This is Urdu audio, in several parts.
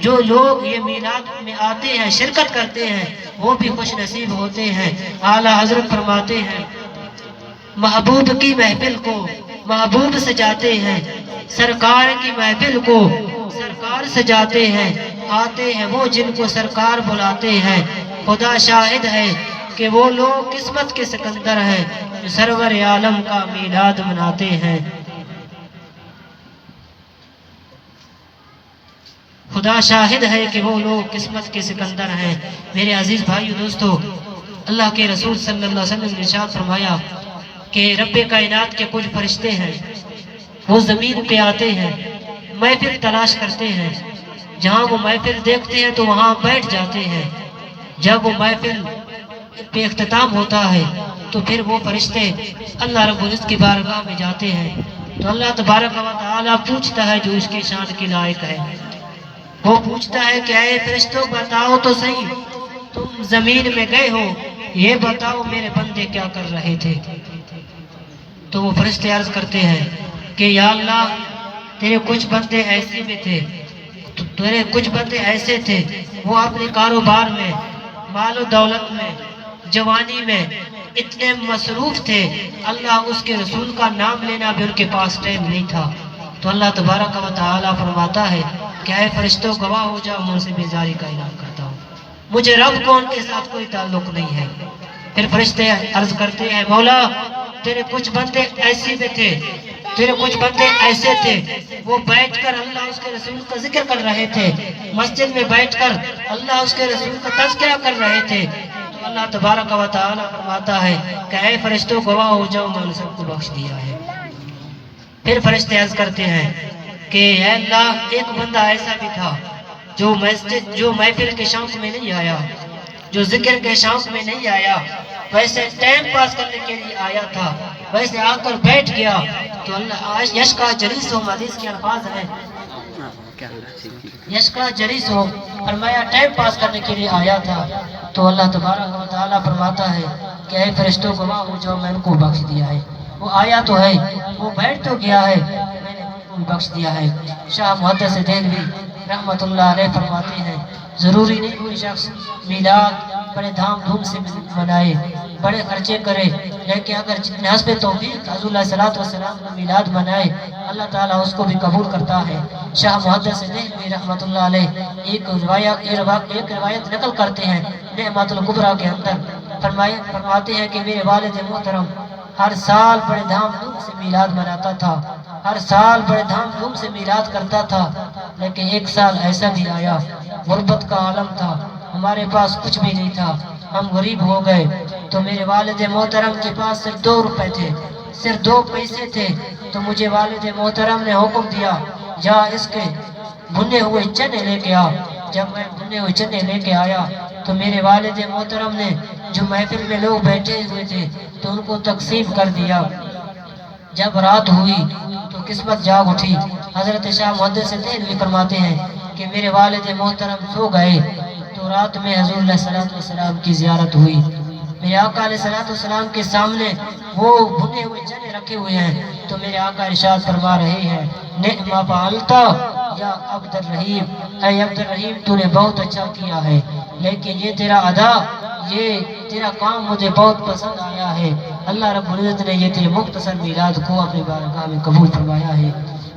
جو لوگ یہ میلاد میں آتے ہیں، شرکت کرتے ہیں، وہ بھی خوش نصیب ہوتے ہیں۔ اعلیٰ حضرت فرماتے ہیں محبوب کی محفل کو محبوب سجاتے ہیں، سرکار کی محفل کو سرکار سجاتے ہیں، آتے ہیں وہ جن کو سرکار بلاتے ہیں۔ خدا شاہد ہے کہ وہ لوگ قسمت کے سکندر ہیں جو سرور عالم کا میلاد مناتے ہیں۔ خدا شاہد ہے کہ وہ لوگ قسمت کے سکندر ہیں۔ میرے عزیز بھائیو دوستو، اللہ کے رسول صلی اللہ علیہ وسلم نے ارشاد فرمایا کہ رب کائنات کے کچھ فرشتے ہیں، وہ زمین پہ آتے ہیں، محفل تلاش کرتے ہیں، جہاں وہ محفل دیکھتے ہیں تو وہاں بیٹھ جاتے ہیں۔ جب وہ محفل پہ اختتام ہوتا ہے تو پھر وہ فرشتے اللہ رب العزت کی بارگاہ میں جاتے ہیں، تو اللہ تبارک و تعالیٰ پوچھتا ہے جو اس کے شان کے لائق ہے، وہ پوچھتا ہے کہ اے فرشتوں بتاؤ تو صحیح، تم زمین میں گئے ہو، یہ بتاؤ میرے بندے کیا کر رہے تھے؟ تو وہ فرشتے عرض کرتے ہیں کہ یا اللہ تیرے کچھ بندے ایسے بھی تھے، تیرے کچھ بندے ایسے تھے وہ اپنے کاروبار میں، مال و دولت میں، جوانی میں اتنے مصروف تھے، اللہ اس کے رسول کا نام لینا بھی ان کے پاس ٹائم نہیں تھا۔ تو اللہ تبارک و تعالیٰ فرماتا ہے کہ اے فرشتوں گواہ ہو جاؤ، میں ان سے بیزاری کا اعلان کرتا ہوں، مجھے رب کو ان کے ساتھ کوئی تعلق نہیں ہے۔ پھر فرشتے عرض کرتے ہیں مولا تیرے کچھ بندے ایسے بھی تھے، تیرے کچھ بندے ایسے تھے وہ بیٹھ کر اللہ اس کے رسول کا ذکر کر رہے تھے، مسجد میں بیٹھ کر اللہ اس کے رسول کا تذکرہ کر رہے تھے۔ تو اللہ تبارک و تعالیٰ فرماتا ہے کہ اے فرشتوں گواہ ہو جاؤ، میں نے سب کو بخش دیا ہے۔ پھر فرشتے عرض کرتے ہیں کہ اے اللہ ایک بندہ ایسا بھی تھا جو محفل کے شوق میں نہیں آیا، جو ذکر کے شوق میں نہیں آیا، ویسے ٹائم پاس کرنے کے لیے آیا تھا، ویسے آ کر بیٹھ گیا۔ تو اللہ یشکا جلیس ہو، حدیث کے الفاظ ہیں یشکا جلیس ہو، فرمایا ٹائم پاس کرنے کے لیے آیا تھا۔ تو اللہ تبارک و تعالیٰ فرماتا ہے کہ اے فرشتوں گواہ ہو جاؤ، میں ان کو بخش دیا ہے۔ وہ آیا تو ہے، وہ بیٹھ تو گیا ہے، میں نے ان کو بخش دیا ہے۔ شاہ محدث دہلوی رحمت اللہ علیہ فرماتے ہیں ضروری نہیں کوئی شخص میلاد بڑے دھام دھوم سے منائے، بڑے خرچے کرے، لیکن اگر جتنے حسب توفیق حضور علیہ الصلوۃ والسلام کا میلاد منائے اللہ تعالیٰ اس کو بھی قبول کرتا ہے۔ شاہ محدث دہلوی رحمت اللہ علیہ ایک روایت نقل کرتے ہیں نعمت الکبریٰ کے اندر، فرماتے ہیں کہ میرے والد محترم ہر سال بڑے دھام دھوم سے میلاد مناتا تھا، ہر سال بڑے دھام دھوم سے میلاد کرتا تھا، لیکن ایک سال ایسا بھی آیا غربت کا عالم تھا، ہمارے پاس کچھ بھی نہیں تھا، ہم غریب ہو گئے۔ تو میرے والد محترم کے پاس صرف 2 روپے تھے، صرف 2 پیسے تھے، تو مجھے والد محترم نے حکم دیا جا اس کے بھنے ہوئے چنے لے کے آ۔ جب میں بھنے ہوئے چنے لے کے آیا تو میرے والد محترم نے جو محفل میں لوگ بیٹھے ہوئے تھے تو ان کو تقسیم کر دیا۔ جب رات ہوئی تو قسمت جاگ اٹھی۔ حضرت شاہ محدث دہلوی فرماتے ہیں کہ میرے والد محترم سو گئے تو رات میں حضور علیہ الصلوۃ والسلام کی زیارت ہوئی۔ میرے آقا علیہ الصلوۃ والسلام کے سامنے وہ بھنے ہوئے چنے رکھے ہوئے ہیں، تو میرے آقا ارشاد فرما رہے ہیں نعم فعلت یا عبد الرحیم، اے عبد الرحیم تو نے بہت اچھا کیا ہے، لیکن یہ تیرا ادا، یہ تیرا کام مجھے بہت پسند آیا ہے۔ اللہ رب العزت نے یہ تیرے مختصر میلاد کو اپنی بارگاہ میں قبول فرمایا ہے۔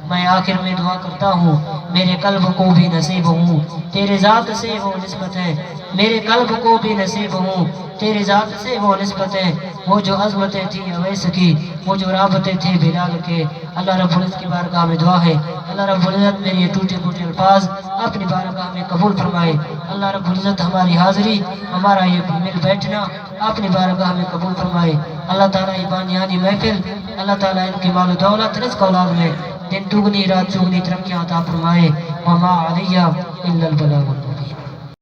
میں آخر میں دعا کرتا ہوں میرے قلب کو بھی نصیب ہوں تیرے ذات سے وہ نسبت ہے، میرے قلب کو بھی نصیب ہوں تیرے ذات سے وہ نسبت ہے، وہ جو عظمتیں تھیں اویس کی، وہ جو رابطیں تھے بلال کے۔ اللہ رب العزت کی بارگاہ میں دعا ہے اللہ رب العزت میرے یہ ٹوٹے پھوٹے الفاظ اپنی بارگاہ میں قبول فرمائے۔ اللہ رب العزت ہماری حاضری، ہمارا یہ مل بیٹھنا اپنی بارگاہ میں قبول فرمائے۔ اللہ تعالیٰ یہ بانیانی محفل، اللہ تعالیٰ ان کی مال و دولت رزق اولاد میں دن دگنی رات چگنی ترقیاں عطا فرمائے۔ وما علیہ الا البلاغ المبین۔